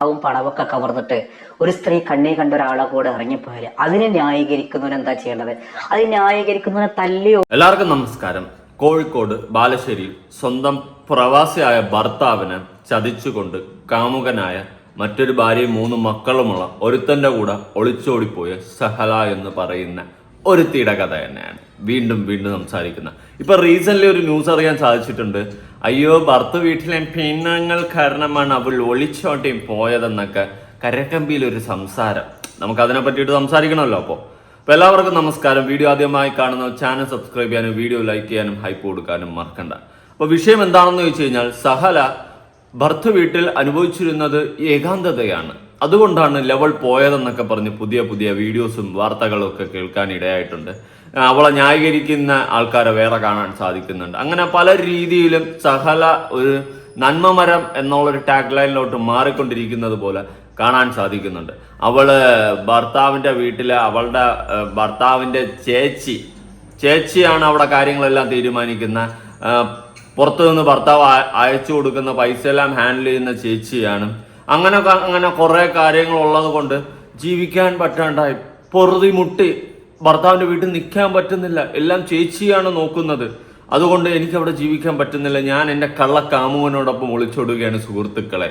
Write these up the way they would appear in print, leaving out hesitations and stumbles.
പണമൊക്കെ കവർന്നിട്ട് ഒരു സ്ത്രീ കണ്ണി കണ്ട ഒരാളെ കൂടെ ഇറങ്ങിപ്പോയാല് അതിനെ ന്യായീകരിക്കുന്നവൻ എന്താ ചെയ്യേണ്ടത്? അത് ന്യായീകരിക്കുന്നവനെ തല്ലിയോ? എല്ലാവർക്കും നമസ്കാരം. കോഴിക്കോട് ബാലുശ്ശേരിയിൽ സ്വന്തം പ്രവാസിയായ ഭർത്താവിനെ ചതിച്ചുകൊണ്ട് കാമുകനായ മറ്റൊരു ഭാര്യയും 3 മക്കളുമുള്ള ഒരുത്തന്റെ കൂടെ ഒളിച്ചോടിപ്പോയ സഹല എന്ന് പറയുന്ന ഒരുത്തിയുടെ കഥ തന്നെയാണ് വീണ്ടും സംസാരിക്കുന്നത്. ഇപ്പൊ റീസെന്റ് ഒരു ന്യൂസ് അറിയാൻ സാധിച്ചിട്ടുണ്ട്. അയ്യോ, ഭർത്ത വീട്ടിലെ പിന്നങ്ങൾ കാരണമാണ് അവൾ ഒളിച്ചോട്ടി പോയതെന്നൊക്കെ കരക്കമ്പിയിൽ ഒരു സംസാരം. നമുക്ക് അതിനെ പറ്റിയിട്ട് സംസാരിക്കണമല്ലോ. അപ്പോൾ എല്ലാവർക്കും നമസ്കാരം. വീഡിയോ ആദ്യമായി കാണുന്ന ചാനൽ സബ്സ്ക്രൈബ് ചെയ്യാനും വീഡിയോ ലൈക്ക് ചെയ്യാനും ഹൈപ്പ് കൊടുക്കാനും മറക്കണ്ട. അപ്പൊ വിഷയം എന്താണെന്ന് ചോദിച്ചു കഴിഞ്ഞാൽ, സഹല ഭർത്ത വീട്ടിൽ അനുഭവിച്ചിരുന്നത് ഏകാന്തതയാണ്. അതുകൊണ്ടാണ് ലെവൽ പോയതെന്നൊക്കെ പറഞ്ഞ് പുതിയ വീഡിയോസും വാർത്തകളും ഒക്കെ കേൾക്കാൻ ഇടയായിട്ടുണ്ട്. അവളെ ന്യായീകരിക്കുന്ന ആൾക്കാരെ വേറെ കാണാൻ സാധിക്കുന്നുണ്ട്. അങ്ങനെ പല രീതിയിലും സഹല ഒരു നന്മമരം എന്നുള്ളൊരു ടാഗ് ലൈനിലോട്ട് മാറിക്കൊണ്ടിരിക്കുന്നത് പോലെ കാണാൻ സാധിക്കുന്നുണ്ട്. അവള് ഭർത്താവിന്റെ വീട്ടിലെ അവളുടെ ഭർത്താവിന്റെ ചേച്ചിയാണ് അവിടെ കാര്യങ്ങളെല്ലാം തീരുമാനിക്കുന്ന. പുറത്തു നിന്ന് ഭർത്താവ് അയച്ചു കൊടുക്കുന്ന പൈസ എല്ലാം ഹാൻഡിൽ ചെയ്യുന്ന ചേച്ചിയാണ്. അങ്ങനെ കുറെ കാര്യങ്ങൾ ഉള്ളത് കൊണ്ട് ജീവിക്കാൻ പറ്റാണ്ടായി പൊറുതിമുട്ടി ഭർത്താവിന്റെ വീട്ടിൽ നിൽക്കാൻ പറ്റുന്നില്ല. എല്ലാം ചേച്ചിയാണ് നോക്കുന്നത്. അതുകൊണ്ട് എനിക്ക് അവിടെ ജീവിക്കാൻ പറ്റുന്നില്ല. ഞാൻ എൻ്റെ കള്ളക്കാമുകനോടൊപ്പം ഒളിച്ചോടുകയാണ് സുഹൃത്തുക്കളെ.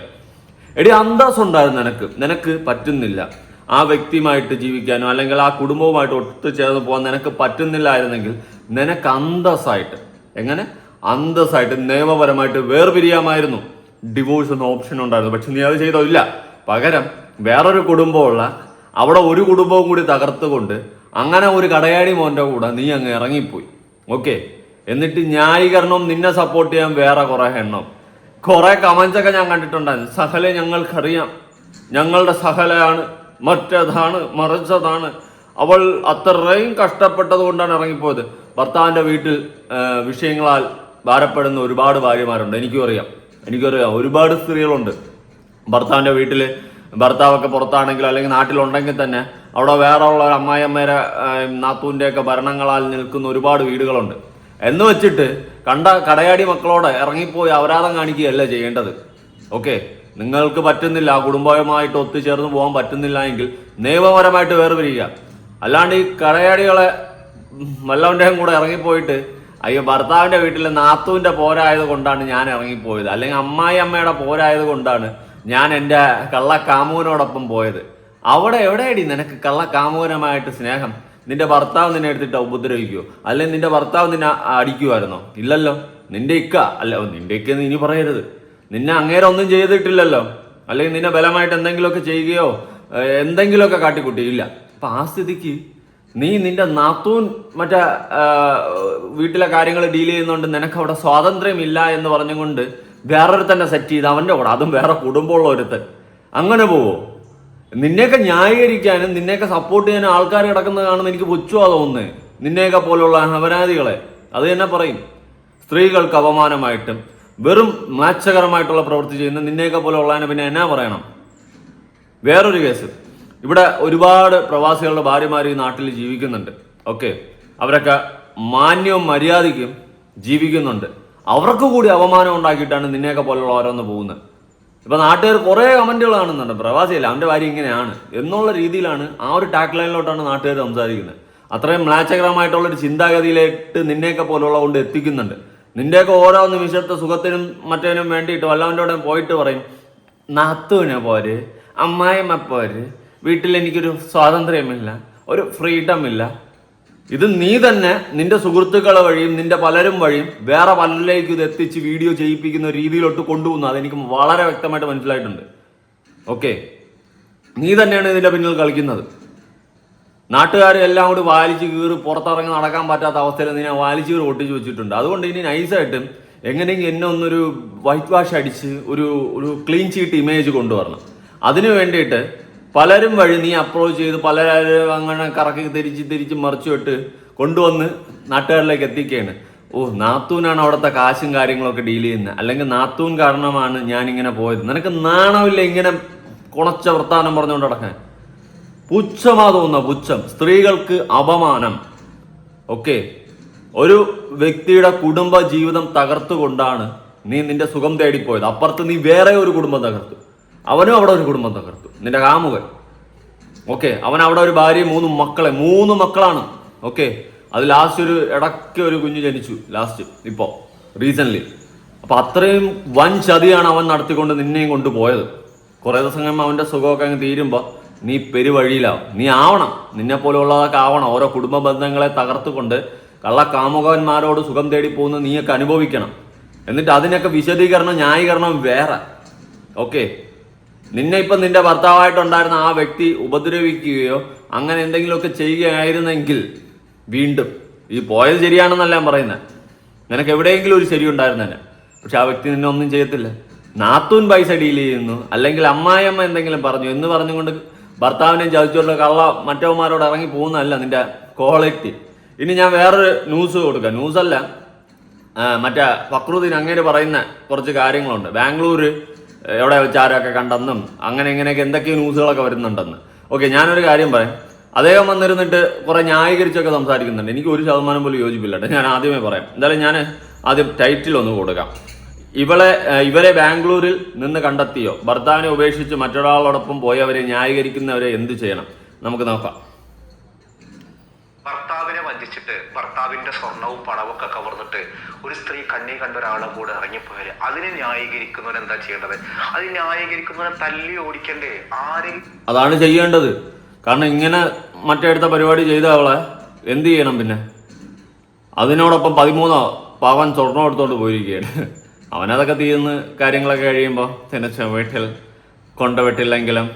എടി, അന്തസ്സുണ്ടായിരുന്നു നിനക്ക് പറ്റുന്നില്ല ആ വ്യക്തിയുമായിട്ട് ജീവിക്കാനോ അല്ലെങ്കിൽ ആ കുടുംബവുമായിട്ട് ഒത്തുചേർന്ന് പോകാൻ നിനക്ക് പറ്റുന്നില്ലായിരുന്നെങ്കിൽ നിനക്ക് അന്തസ്സായിട്ട് നിയമപരമായിട്ട് വേർപിരിയാമായിരുന്നു. ഡിവോഴ്സ് എന്ന ഓപ്ഷൻ ഉണ്ടായിരുന്നു. പക്ഷെ നീ അത് ചെയ്തോ? ഇല്ല. പകരം വേറൊരു കുടുംബമുള്ള അവിടെ ഒരു കുടുംബവും കൂടി തകർത്തുകൊണ്ട് അങ്ങനെ ഒരു കടയാടി മോന്റെ കൂടെ നീ അങ്ങ് ഇറങ്ങിപ്പോയി. ഓക്കെ, എന്നിട്ട് ന്യായീകരണം നിന്നെ സപ്പോർട്ട് ചെയ്യാൻ വേറെ കുറെ കമന്റ്സ് ഒക്കെ ഞാൻ കണ്ടിട്ടുണ്ടായിരുന്നു. സഹലെ ഞങ്ങൾക്കറിയാം, ഞങ്ങളുടെ സഹലയാണ്, മറ്റേതാണ് മറിച്ചതാണ്, അവൾ അത്രയും കഷ്ടപ്പെട്ടത് കൊണ്ടാണ് ഇറങ്ങിപ്പോയത്. ഭർത്താവിന്റെ വീട്ടിൽ വിഷയങ്ങളാൽ ഭാരപ്പെടുന്ന ഒരുപാട് ഭാര്യമാരുണ്ട്. എനിക്കും അറിയാം ഒരുപാട് സ്ത്രീകളുണ്ട്. ഭർത്താവിന്റെ വീട്ടില് ഭർത്താവൊക്കെ പുറത്താണെങ്കിൽ അല്ലെങ്കിൽ നാട്ടിലുണ്ടെങ്കിൽ തന്നെ അവിടെ വേറെ ഉള്ള അമ്മായിയമ്മേരെ നാത്തൂന്റെ ഒക്കെ ഭരണങ്ങളാൽ നിൽക്കുന്ന ഒരുപാട് വീടുകളുണ്ട്. എന്ന് വെച്ചിട്ട് കടയാടി മക്കളോട് ഇറങ്ങിപ്പോയി അപരാധം കാണിക്കുകയല്ല ചെയ്യേണ്ടത്. ഓക്കെ, നിങ്ങൾക്ക് പറ്റുന്നില്ല, ആ കുടുംബവുമായിട്ട് ഒത്തുചേർന്ന് പോകാൻ പറ്റുന്നില്ല എങ്കിൽ നിയമപരമായിട്ട് വേർപിരിക്കുക. അല്ലാണ്ട് ഈ കടയാടികളെ വല്ലവന്റെയും കൂടെ ഇറങ്ങിപ്പോയിട്ട് അയ്യോ ഭർത്താവിന്റെ വീട്ടിലെ നാത്തൂന്റെ പോരായത് കൊണ്ടാണ് ഞാൻ ഇറങ്ങിപ്പോയത്, അല്ലെങ്കിൽ അമ്മായി അമ്മയുടെ പോരായത് കൊണ്ടാണ് ഞാൻ എൻ്റെ കള്ളക്കാമുകനോടൊപ്പം പോയത്. അവിടെ എവിടെയടി നിനക്ക് കള്ളക്കാമുകനമായിട്ട് സ്നേഹം? നിന്റെ ഭർത്താവ് നിന്നെ എടുത്തിട്ട് ഉപദ്രവിക്കുവോ? അല്ലെങ്കിൽ നിന്റെ ഭർത്താവ് നിന്നെ അടിക്കുമായിരുന്നോ? ഇല്ലല്ലോ. നിന്റെ ഇക്കെന്ന് ഇനി പറയരുത്. നിന്നെ അങ്ങേരെ ഒന്നും ചെയ്തിട്ടില്ലല്ലോ. അല്ലെങ്കിൽ നിന്നെ ബലമായിട്ട് എന്തെങ്കിലുമൊക്കെ ചെയ്യുകയോ എന്തെങ്കിലുമൊക്കെ കാട്ടിക്കൂട്ടിയില്ല. അപ്പൊ ആ സ്ഥിതിക്ക് നീ നിന്റെ നാത്തൂൻ മറ്റേ വീട്ടിലെ കാര്യങ്ങൾ ഡീൽ ചെയ്യുന്നതുകൊണ്ട് നിനക്ക് അവിടെ സ്വാതന്ത്ര്യമില്ല എന്ന് പറഞ്ഞുകൊണ്ട് വേറൊരു തന്നെ സെറ്റ് ചെയ്ത് അവന്റെ കൂടെ, അതും വേറെ കുടുംബമുള്ള ഒരുത്തൻ, അങ്ങനെ പോവോ? നിന്നെയൊക്കെ ന്യായീകരിക്കാനും നിന്നെയൊക്കെ സപ്പോർട്ട് ചെയ്യാനും ആൾക്കാർ കിടക്കുന്നത് കാണുന്ന എനിക്ക് പുച്ഛമാ തോന്നുന്നത്. നിന്നെയൊക്കെ പോലുള്ള അപരാധികളെ അത് തന്നെ പറയും. സ്ത്രീകൾക്ക് അപമാനമായിട്ടും വെറും മ്ലാച്ഛകരമായിട്ടുള്ള പ്രവൃത്തി ചെയ്യുന്ന നിന്നെയൊക്കെ പോലെ ഉള്ളതിനെ പിന്നെ എന്നാ പറയണം? വേറൊരു കേസ്, ഇവിടെ ഒരുപാട് പ്രവാസികളുടെ ഭാര്യമാർ ഈ നാട്ടിൽ ജീവിക്കുന്നുണ്ട്. ഓക്കെ, അവരൊക്കെ മാന്യവും മര്യാദയ്ക്കും ജീവിക്കുന്നുണ്ട്. അവർക്ക് കൂടി അപമാനം ഉണ്ടാക്കിയിട്ടാണ് നിന്നെയൊക്കെ പോലുള്ള ഓരോന്ന് പോകുന്നത്. ഇപ്പൊ നാട്ടുകാർ കുറെ കമന്റുകൾ കാണുന്നുണ്ട്, പ്രവാസിയല്ല അവന്റെ ഭാര്യ ഇങ്ങനെയാണ് എന്നുള്ള രീതിയിലാണ്. ആ ഒരു ടാഗ് ലൈനിലോട്ടാണ് നാട്ടുകാർ സംസാരിക്കുന്നത്. അത്രയും മ്ലാച്ഛകരമായിട്ടുള്ളൊരു ചിന്താഗതിയിലേക്ക് നിന്നെയൊക്കെ പോലുള്ള കൊണ്ട് എത്തിക്കുന്നുണ്ട്. നിന്റെയൊക്കെ ഓരോ നിമിഷത്തെ സുഖത്തിനും മറ്റേനും വേണ്ടിയിട്ട് വല്ലവൻ്റെ പോയിട്ട് പറയും, നാത്തൂനെ പോര്, അമ്മായിമ്മ പോര്, വീട്ടിൽ എനിക്കൊരു സ്വാതന്ത്ര്യമില്ല, ഒരു ഫ്രീഡം ഇല്ല. ഇത് നീ തന്നെ നിന്റെ സുഹൃത്തുക്കളെ വഴിയും നിന്റെ പലരും വഴിയും വേറെ പലരിലേക്ക് ഇത് എത്തിച്ച് വീഡിയോ ചെയ്യിപ്പിക്കുന്ന രീതിയിലോട്ട് കൊണ്ടുപോകുന്നു. അതെനിക്ക് വളരെ വ്യക്തമായിട്ട് മനസ്സിലായിട്ടുണ്ട്. ഓക്കെ, നീ തന്നെയാണ് ഇതിന്റെ പിന്നിൽ കളിക്കുന്നത്. നാട്ടുകാരെ എല്ലാം കൂടി വാലിച്ച് കീറി പുറത്തിറങ്ങി നടക്കാൻ പറ്റാത്ത അവസ്ഥയിൽ നിന്നെ വാലിച്ച് കീറി ഒട്ടിച്ച് വെച്ചിട്ടുണ്ട്. അതുകൊണ്ട് ഇനി നൈസായിട്ട് എങ്ങനെയെങ്കിലും എന്നെ ഒന്നൊരു വൈറ്റ് വാഷ് അടിച്ച് ഒരു ക്ലീൻ ചീറ്റ് ഇമേജ് കൊണ്ടുവരണം. അതിനു വേണ്ടിയിട്ട് പലരും വഴി നീ അപ്രോച്ച് ചെയ്ത് പലരും അങ്ങനെ കറക്കി തിരിച്ച് മറിച്ചിട്ട് കൊണ്ടുവന്ന് നാട്ടുകാരിലേക്ക് എത്തിക്കുകയാണ്. ഓ, നാത്തൂനാണ് അവിടുത്തെ കാശും കാര്യങ്ങളൊക്കെ ഡീൽ ചെയ്യുന്നത്, അല്ലെങ്കിൽ നാത്തൂൻ കാരണമാണ് ഞാനിങ്ങനെ പോയത്. നിനക്ക് നാണമില്ല ഇങ്ങനെ കുണച്ച വർത്താനം പറഞ്ഞുകൊണ്ട് നടക്കാൻ? പുച്ഛമാ തോന്നുന്ന പുച്ഛം, സ്ത്രീകൾക്ക് അപമാനം. ഓക്കെ, ഒരു വ്യക്തിയുടെ കുടുംബ ജീവിതം തകർത്തുകൊണ്ടാണ് നീ നിന്റെ സുഖം തേടിപ്പോയത്. അപ്പുറത്ത് നീ വേറെ ഒരു കുടുംബം തകർത്തു. അവനും അവിടെ ഒരു കുടുംബം തകർത്തു, നിന്റെ കാമുകൻ. ഓക്കെ, അവൻ അവിടെ ഒരു ഭാര്യയും 3 മക്കളാണ്. ഓക്കെ, അത് ലാസ്റ്റ് ഒരു ഇടയ്ക്ക് ഒരു കുഞ്ഞ് ജനിച്ചു ലാസ്റ്റ് ഇപ്പോ റീസെന്റ്. അപ്പൊ അത്രയും വൻ ചതിയാണ് അവൻ നടത്തിക്കൊണ്ട് നിന്നെയും കൊണ്ടുപോയത്. കുറെ ദിവസം കഴിയുമ്പോൾ അവന്റെ സുഖമൊക്കെ അങ്ങ് തീരുമ്പോ നീ പെരുവഴിയിലാവും. നീ ആവണം, നിന്നെ പോലെയുള്ളതൊക്കെ ആവണം. ഓരോ കുടുംബ ബന്ധങ്ങളെ തകർത്തുകൊണ്ട് കള്ള കാമുകന്മാരോട് സുഖം തേടി പോകുന്ന നീയൊക്കെ അനുഭവിക്കണം. എന്നിട്ട് അതിനൊക്കെ വിശദീകരണം ന്യായീകരണം വേറെ. ഓക്കെ, നിന്നെ ഇപ്പം നിന്റെ ഭർത്താവായിട്ടുണ്ടായിരുന്ന ആ വ്യക്തി ഉപദ്രവിക്കുകയോ അങ്ങനെ എന്തെങ്കിലുമൊക്കെ ചെയ്യുകയായിരുന്നെങ്കിൽ വീണ്ടും ഈ പോയത് ശരിയാണെന്നല്ല ഞാൻ പറയുന്നത്, നിനക്ക് എവിടെയെങ്കിലും ഒരു ശരി ഉണ്ടായിരുന്നെ. പക്ഷെ ആ വ്യക്തി നിന്നെ ഒന്നും ചെയ്യത്തില്ല. നാത്തൂൻ പൈസ ഡീൽ ചെയ്യുന്നു, അല്ലെങ്കിൽ അമ്മായിയമ്മ എന്തെങ്കിലും പറഞ്ഞു എന്ന് പറഞ്ഞുകൊണ്ട് ഭർത്താവിനെയും ചതിച്ചുകൊണ്ട് കള്ള മറ്റവന്മാരോട് ഇറങ്ങി പോകുന്നതല്ല നിന്റെ ക്വാളിറ്റി. ഇനി ഞാൻ വേറൊരു ന്യൂസ് കൊടുക്കാം. ന്യൂസല്ല, മറ്റേ ഫക്രുദ്ദീൻ അങ്ങനെ പറയുന്ന കുറച്ച് കാര്യങ്ങളുണ്ട്. ബാംഗ്ലൂര് എവിടെ വെച്ചാരൊക്കെ കണ്ടെന്നും അങ്ങനെ ഇങ്ങനെയൊക്കെ എന്തൊക്കെയോ ന്യൂസുകളൊക്കെ വരുന്നുണ്ടെന്ന്. ഓക്കെ, ഞാനൊരു കാര്യം പറയാം. അദ്ദേഹം വന്നിരുന്നിട്ട് കുറെ ന്യായീകരിച്ചൊക്കെ സംസാരിക്കുന്നുണ്ട്. എനിക്ക് 1% പോലും യോജിപ്പില്ല. ഞാൻ ആദ്യമേ പറയാം. എന്തായാലും ഞാൻ ആദ്യം ടൈറ്റിൽ ഒന്ന് കൊടുക്കാം. ഇവരെ ബാംഗ്ലൂരിൽ നിന്ന് കണ്ടെത്തിയോ? ഭർത്താവിനെ ഉപേക്ഷിച്ച് മറ്റൊരാളോടൊപ്പം പോയവരെ ന്യായീകരിക്കുന്നവരെ എന്ത് ചെയ്യണം? നമുക്ക് നോക്കാം. ഭർത്താവിനെ വഞ്ചിച്ചിട്ട് ഭർത്താവിന്റെ സ്വർണവും പണമൊക്കെ കവർന്നിട്ട് ഒരു സ്ത്രീ കണ്ണി കണ്ട ഒരാളെ കൂടെ ഇറങ്ങിപ്പോയാല് അതിനെ ന്യായീകരിക്കുന്നവൻ എന്താ ചെയ്യേണ്ടത്? അത് ന്യായീകരിക്കുന്നവനെ തല്ലി ഓടിക്കണ്ടേ? അതാണ് ചെയ്യേണ്ടത്. കാരണം ഇങ്ങനെ മറ്റേടുത്ത പരിപാടി ചെയ്ത അവളെ എന്ത് ചെയ്യണം? പിന്നെ അതിനോടൊപ്പം 13 പവൻ സ്വർണം എടുത്തോണ്ട് പോയിരിക്കുകയാണ്. അവനതൊക്കെ തീർന്ന് കാര്യങ്ങളൊക്കെ കഴിയുമ്പോൾ തിനച്ച വീട്ടിൽ കൊണ്ടുവിട്ടില്ലെങ്കിലും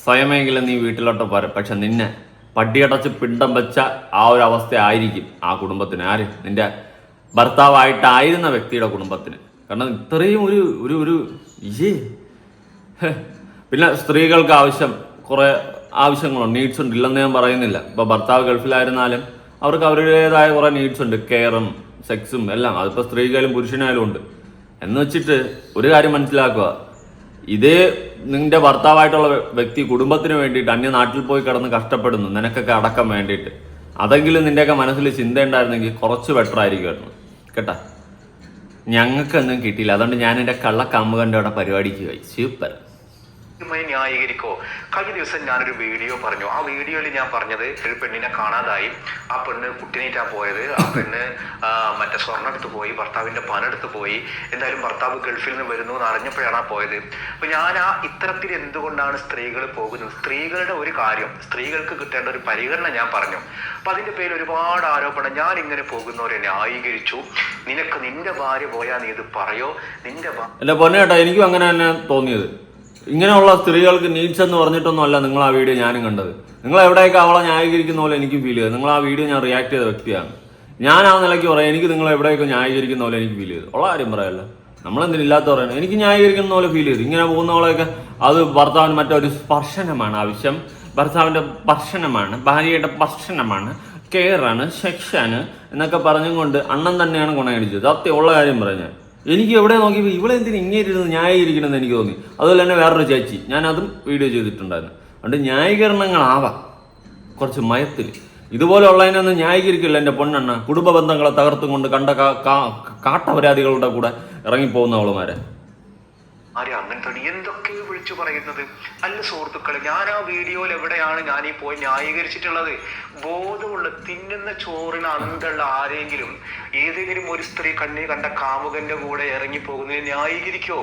സ്വയമെങ്കിലും നീ വീട്ടിലോട്ട് പോരാ. പക്ഷെ നിന്നെ പടിയടച്ച് പിണ്ടം വെച്ച ആ ഒരു അവസ്ഥ ആയിരിക്കും ആ കുടുംബത്തിന്. ആര്? നിന്റെ ഭർത്താവായിട്ടായിരുന്ന വ്യക്തിയുടെ കുടുംബത്തിന്. കാരണം ഇത്രയും ഒരു പിന്നെ സ്ത്രീകൾക്ക് കുറെ ആവശ്യങ്ങളുണ്ട്, നീഡ്സ് ഉണ്ട്, ഇല്ലെന്ന് ഞാൻ പറയുന്നില്ല. ഇപ്പൊ ഭർത്താവ് ഗൾഫിലായിരുന്നാലും അവർക്ക് അവരുടേതായ കുറെ നീഡ്സ് ഉണ്ട്, കെയറും സെക്സും എല്ലാം. അതിപ്പോ സ്ത്രീക്കായാലും പുരുഷനായാലും ഉണ്ട്. എന്ന് വെച്ചിട്ട് ഒരു കാര്യം മനസ്സിലാക്കുക, ഇതേ നിന്റെ ഭർത്താവായിട്ടുള്ള വ്യക്തി കുടുംബത്തിന് വേണ്ടിയിട്ട് അന്യ നാട്ടിൽ പോയി കിടന്ന് കഷ്ടപ്പെടുന്നു, നിനക്കൊക്കെ അടക്കം വേണ്ടിയിട്ട്. അതെങ്കിലും നിന്റെയൊക്കെ മനസ്സിൽ ചിന്ത ഉണ്ടായിരുന്നെങ്കിൽ കുറച്ച് ബെറ്റർ ആയിരിക്കുമായിരുന്നു കേട്ടാ. ഞങ്ങൾക്കൊന്നും കിട്ടിയില്ല, അതുകൊണ്ട് ഞാൻ എൻ്റെ കള്ളക്കമ്മുകൻ്റെ അവിടെ പരിപാടിക്ക് പോയി. സൂപ്പർ. ന്യായീകരിക്കോ? കഴിഞ്ഞ ദിവസം ഞാനൊരു വീഡിയോ പറഞ്ഞു. ആ വീഡിയോയിൽ ഞാൻ പറഞ്ഞത് ഒരു പെണ്ണിനെ കാണാതായി, ആ പെണ്ണ് കുട്ടിനേറ്റാ പോയത്, ആ പെണ്ണ് മറ്റേ സ്വർണ്ണം എടുത്ത് പോയി, ഭർത്താവിന്റെ പണം എടുത്ത് പോയി, എന്തായാലും ഭർത്താവ് ഗൾഫിൽ നിന്ന് വരുന്നു എന്ന് അറിഞ്ഞപ്പോഴാണ് ആ പോയത്. അപ്പൊ ഞാൻ ഇത്തരത്തിൽ എന്തുകൊണ്ടാണ് സ്ത്രീകൾ പോകുന്നത്, സ്ത്രീകളുടെ ഒരു കാര്യം, സ്ത്രീകൾക്ക് കിട്ടേണ്ട ഒരു പരിഗണന ഞാൻ പറഞ്ഞു. അപ്പൊ അതിന്റെ പേരിൽ ഒരുപാട് ആരോപണം. ഞാൻ ഇങ്ങനെ പോകുന്നവരെ ന്യായീകരിച്ചു. നിനക്ക് നിന്റെ ഭാര്യ പോയാ നീ ഇത് പറയോ? എന്റെ പൊന്നേട്ടാ, എനിക്കും അങ്ങനെ തന്നെ തോന്നിയത്. ഇങ്ങനെയുള്ള സ്ത്രീകൾക്ക് നീഡ്സ് എന്ന് പറഞ്ഞിട്ടൊന്നും അല്ല നിങ്ങൾ ആ വീഡിയോ ഞാനും കണ്ടത്. നിങ്ങൾ എവിടെയൊക്കെ അവളെ ന്യായീകരിക്കുന്ന പോലെ എനിക്കും ഫീൽ ചെയ്തത്. നിങ്ങൾ ആ വീഡിയോ ഞാൻ റിയാക്ട് ചെയ്ത വ്യക്തിയാണ്. ഞാൻ ആ നിലയ്ക്ക് പറയാം, എനിക്ക് നിങ്ങൾ എവിടെയൊക്കെ ന്യായീകരിക്കുന്ന പോലെ എനിക്ക് ഫീൽ ചെയ്തു. ഉള്ള കാര്യം പറയാമല്ലോ, നമ്മളെന്തിനും ഇല്ലാത്ത പറയണം. എനിക്ക് ന്യായീകരിക്കുന്ന പോലെ ഫീൽ ചെയ്തു. ഇങ്ങനെ പോകുന്നവളെയൊക്കെ അത് ഭർത്താവിന് മറ്റൊരു സ്പർശനമാണ് ആവശ്യം, ഭർത്താവിന്റെ സ്പർശനമാണ്, ഭാര്യയുടെ സ്പർശനമാണ്, കെയറാണ്, സെക്ഷാണ് എന്നൊക്കെ പറഞ്ഞും കൊണ്ട് അണ്ണൻ തന്നെയാണ് ഗുണയടിച്ചത്. സത്യം ഉള്ള കാര്യം പറഞ്ഞാൽ എനിക്ക് എവിടെ നോക്കിയപ്പോൾ ഇവിടെ എന്തിനും ഇങ്ങേരുന്ന് ന്യായീകരിക്കണമെന്ന് എനിക്ക് തോന്നി. അതുപോലെ തന്നെ വേറൊരു ചേച്ചി, ഞാൻ അതും വീഡിയോ ചെയ്തിട്ടുണ്ടായിരുന്നു. അതുകൊണ്ട് ന്യായീകരണങ്ങളാവാം കുറച്ച് മയത്തിൽ. ഇതുപോലെയുള്ളതിനൊന്നും ന്യായീകരിക്കില്ല എൻ്റെ പൊന്നെണ്ണ. കുടുംബ ബന്ധങ്ങളെ തകർത്തും കൊണ്ട് കണ്ട കാട്ടപരാധികളുടെ കൂടെ ഇറങ്ങിപ്പോകുന്നവളുമാരെ അങ്ങനത്തെ എന്തൊക്കെയോ വിളിച്ചു പറയുന്നത്. അല്ല സുഹൃത്തുക്കളെ, ഞാൻ ആ വീഡിയോയിൽ എവിടെയാണ് ഞാൻ ഈ പോയി ന്യായീകരിച്ചിട്ടുള്ളത്? ബോധമുള്ള തിന്നുന്ന ചോറിന് അന്തള്ള ആരെങ്കിലും ഏതെങ്കിലും ഒരു സ്ത്രീ കണ്ണി കണ്ട കാമുകന്റെ കൂടെ ഇറങ്ങി പോകുന്നതിന് ന്യായീകരിക്കോ?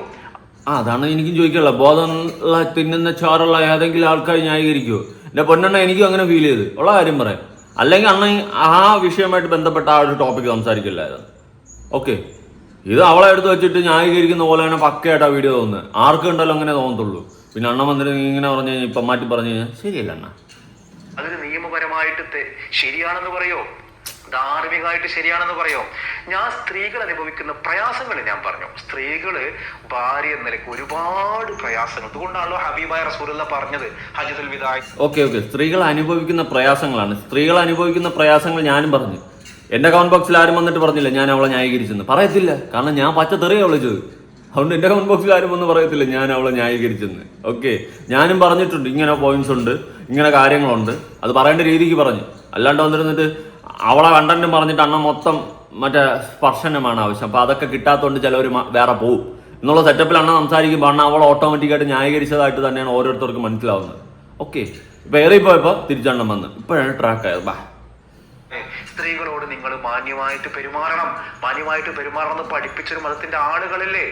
അതാണ് എനിക്കും ചോദിക്കാനുള്ളത്. ബോധമുള്ള തിന്നുന്ന ചോറുള്ള ഏതെങ്കിലും ആൾക്കാർ ന്യായീകരിക്കുമോ? എൻ്റെ പൊന്നെണ്ണ എനിക്കും അങ്ങനെ ഫീൽ ചെയ്ത്. ഉള്ള കാര്യം പറയാം. അല്ലെങ്കിൽ അണ്ണൻ ആ വിഷയമായിട്ട് ബന്ധപ്പെട്ട ആ ഒരു ടോപ്പിക് സംസാരിക്കില്ലായിരുന്നു. ഓക്കെ, ഇത് അവളെ എടുത്ത് വെച്ചിട്ട് ന്യായീകരിക്കുന്ന പോലെ തന്നെ പക്കയായിട്ടാ വീഡിയോ തോന്നുന്നത്. ആർക്കും ഉണ്ടല്ലോ അങ്ങനെ തോന്നത്തുള്ളൂ. പിന്നെ അണ്ണൻ വന്നിട്ട് ഇങ്ങനെ പറഞ്ഞു കഴിഞ്ഞാൽ ഇപ്പം മാറ്റി പറഞ്ഞു കഴിഞ്ഞാൽ ശരിയല്ല അണ്ണ. അതിന് നിയമപരമായിട്ട് ശരിയാണെന്ന് പറയോ? ധാർമ്മികമായിട്ട് ശരിയാണെന്ന് പറയോ? ഞാൻ സ്ത്രീകൾ അനുഭവിക്കുന്ന പ്രയാസങ്ങൾ ഞാൻ പറഞ്ഞു. സ്ത്രീകള് ഭാര്യ എന്ന നിലയ്ക്ക് ഒരുപാട് പ്രയാസങ്ങൾ. അതുകൊണ്ടാണല്ലോ ഹബീബായ റസൂലുള്ള പറഞ്ഞത് ഹജ്ജത്തുൽ വിദാ. ഓക്കെ, സ്ത്രീകൾ അനുഭവിക്കുന്ന പ്രയാസങ്ങളാണ്. സ്ത്രീകൾ അനുഭവിക്കുന്ന പ്രയാസങ്ങൾ ഞാനും പറഞ്ഞു. എന്റെ കമന്റ് ബോക്സിൽ ആരും വന്നിട്ട് പറഞ്ഞില്ല ഞാൻ അവളെ ന്യായീകരിച്ചെന്ന്. പറയത്തില്ല, കാരണം ഞാൻ പച്ചത്തെറിയാ വിളിച്ചത്. അതുകൊണ്ട് എന്റെ കമന്റ് ബോക്സിൽ ആരും ഒന്നും പറയത്തില്ല ഞാൻ അവളെ ന്യായീകരിച്ചെന്ന്. ഓക്കെ, ഞാനും പറഞ്ഞിട്ടുണ്ട് ഇങ്ങനെ പോയിന്റ്സ് ഉണ്ട്, ഇങ്ങനെ കാര്യങ്ങളുണ്ട്, അത് പറയേണ്ട രീതിക്ക് പറഞ്ഞു. അല്ലാണ്ട് വന്നിരുന്നിട്ട് അവളെ കണ്ടന്റും പറഞ്ഞിട്ട് അണ്ണ മൊത്തം മറ്റേ സ്പർശനമാണ് ആവശ്യം. അപ്പൊ അതൊക്കെ കിട്ടാത്തതുകൊണ്ട് ചിലവർ വേറെ പോവും. എന്നുള്ള സെറ്റപ്പിൽ അണ്ണ സംസാരിക്കുമ്പോൾ അണ്ണ അവൾ ഓട്ടോമാറ്റിക്കായിട്ട് ന്യായീകരിച്ചതായിട്ട് തന്നെയാണ് ഓരോരുത്തർക്കും മനസ്സിലാവുന്നത്. ഓക്കെ, ഇപ്പൊ ഏറിപ്പോയപ്പോ തിരിച്ചെണ്ണം വന്ന് ഇപ്പോഴാണ് ട്രാക്ക് ആയത്. ബാ, സ്ത്രീകളോട് നിങ്ങൾ മാന്യമായിട്ട് പെരുമാറണം എന്ന് പഠിപ്പിച്ചൊരു മതത്തിന്റെ ആളുകളല്ലേ.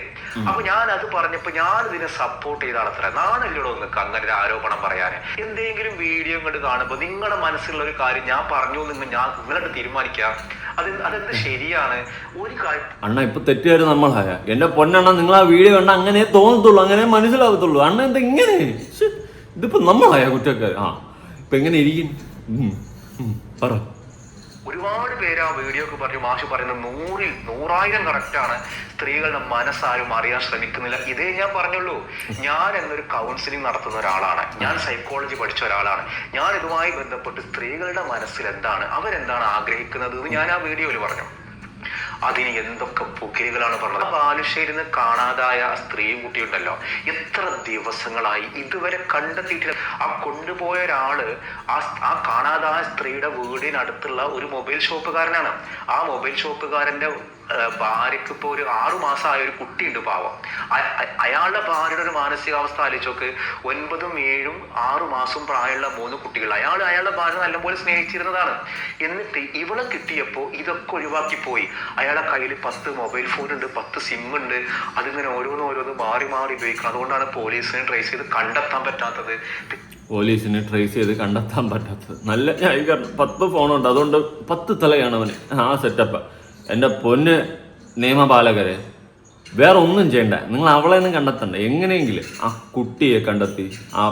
അപ്പൊ ഞാൻ അത് പറഞ്ഞപ്പോ ഞാൻ ഇതിനെ സപ്പോർട്ട് ചെയ്ത ആളത്ര നാണല്ലോടോ നിങ്ങൾക്ക് അങ്ങനെ ഒരു ആരോപണം പറയാൻ. എന്തെങ്കിലും വീഡിയോ കണ്ട് കാണുമ്പോ നിങ്ങളുടെ മനസ്സിലുള്ള ഒരു കാര്യം ഞാൻ പറഞ്ഞു നിങ്ങളോട് തീരുമാനിക്കാം അതെന്ത് ശരിയാണ് ഒരു കാര്യം. അണ്ണ ഇപ്പൊ തെറ്റുകാര് നമ്മളായ എന്റെ പൊന്നണ്ണ, നിങ്ങൾ ആ വീഡിയോ കണ്ട അങ്ങനെ തോന്നത്തുള്ളൂ, അങ്ങനെ മനസ്സിലാവത്തുള്ളൂ. അണ്ണ എന്താ ഇങ്ങനെ, ഇതിപ്പോ നമ്മളായ കുറ്റക്കാർ. ഇപ്പൊ എങ്ങനെ ഇരിക്കും പറ. ഒരുപാട് പേര് ആ വീഡിയോ ഒക്കെ പറഞ്ഞു മാഷ് പറയുന്നത് 100,000 കറക്റ്റാണ്. സ്ത്രീകളുടെ മനസ്സാരും അറിയാൻ ശ്രമിക്കുന്നില്ല. ഇതേ ഞാൻ പറഞ്ഞുള്ളൂ. ഞാൻ എന്നൊരു കൗൺസിലിംഗ് നടത്തുന്ന ഒരാളാണ്, ഞാൻ സൈക്കോളജി പഠിച്ച ഒരാളാണ്. ഞാൻ ഇതുമായി ബന്ധപ്പെട്ട് സ്ത്രീകളുടെ മനസ്സിൽ എന്താണ്, അവരെന്താണ് ആഗ്രഹിക്കുന്നത് എന്ന് ഞാൻ ആ വീഡിയോയിൽ പറഞ്ഞു. അതിന് എന്തൊക്കെ പുകിലുകളാണ് പറഞ്ഞത്. ബാലുശ്ശേരിയിൽ നിന്ന് കാണാതായ ആ സ്ത്രീയും കുട്ടിയുണ്ടല്ലോ, എത്ര ദിവസങ്ങളായി ഇതുവരെ കണ്ടെത്തിയിട്ടില്ല. ആ കൊണ്ടുപോയ ഒരാള് ആ കാണാതായ സ്ത്രീയുടെ വീടിനടുത്തുള്ള ഒരു മൊബൈൽ ഷോപ്പുകാരനാണ്. ആ മൊബൈൽ ഷോപ്പുകാരന്റെ ഭാര്യക്ക് ഇപ്പൊ ഒരു 6 മാസമായ ഒരു കുട്ടിയുണ്ട്, പാവം. അയാളുടെ ഭാര്യയുടെ ഒരു മാനസികാവസ്ഥ ആലോചിച്ചോക്ക്. 9, 7, 6 മാസം പ്രായമുള്ള 3 കുട്ടികൾ. അയാളുടെ ഭാര്യ നല്ലപോലെ സ്നേഹിച്ചിരുന്നതാണ്. എന്നിട്ട് ഇവളെ കിട്ടിയപ്പോ ഇതൊക്കെ ഒഴിവാക്കി പോയി. അയാളുടെ കയ്യിൽ 10 മൊബൈൽ ഫോൺ ഉണ്ട്, 10 സിം ഉണ്ട്. അതിങ്ങനെ ഓരോന്ന് മാറി ഉപയോഗിക്കണം. അതുകൊണ്ടാണ് പോലീസിനെ ട്രേസ് ചെയ്ത് കണ്ടെത്താൻ പറ്റാത്തത്. നല്ല ന്യായീകരണം. 10 ഫോണുണ്ട്, അതുകൊണ്ട് 10 തലയാണ് അവന്. ആ സെറ്റപ്പ്. എൻ്റെ പൊന്ന് നിയമപാലകരെ, വേറെ ഒന്നും ചെയ്യണ്ട. നിങ്ങൾ അവളെ ഒന്നും കണ്ടെത്തണ്ട. എങ്ങനെയെങ്കിലും ആ കുട്ടിയെ കണ്ടെത്തി ആ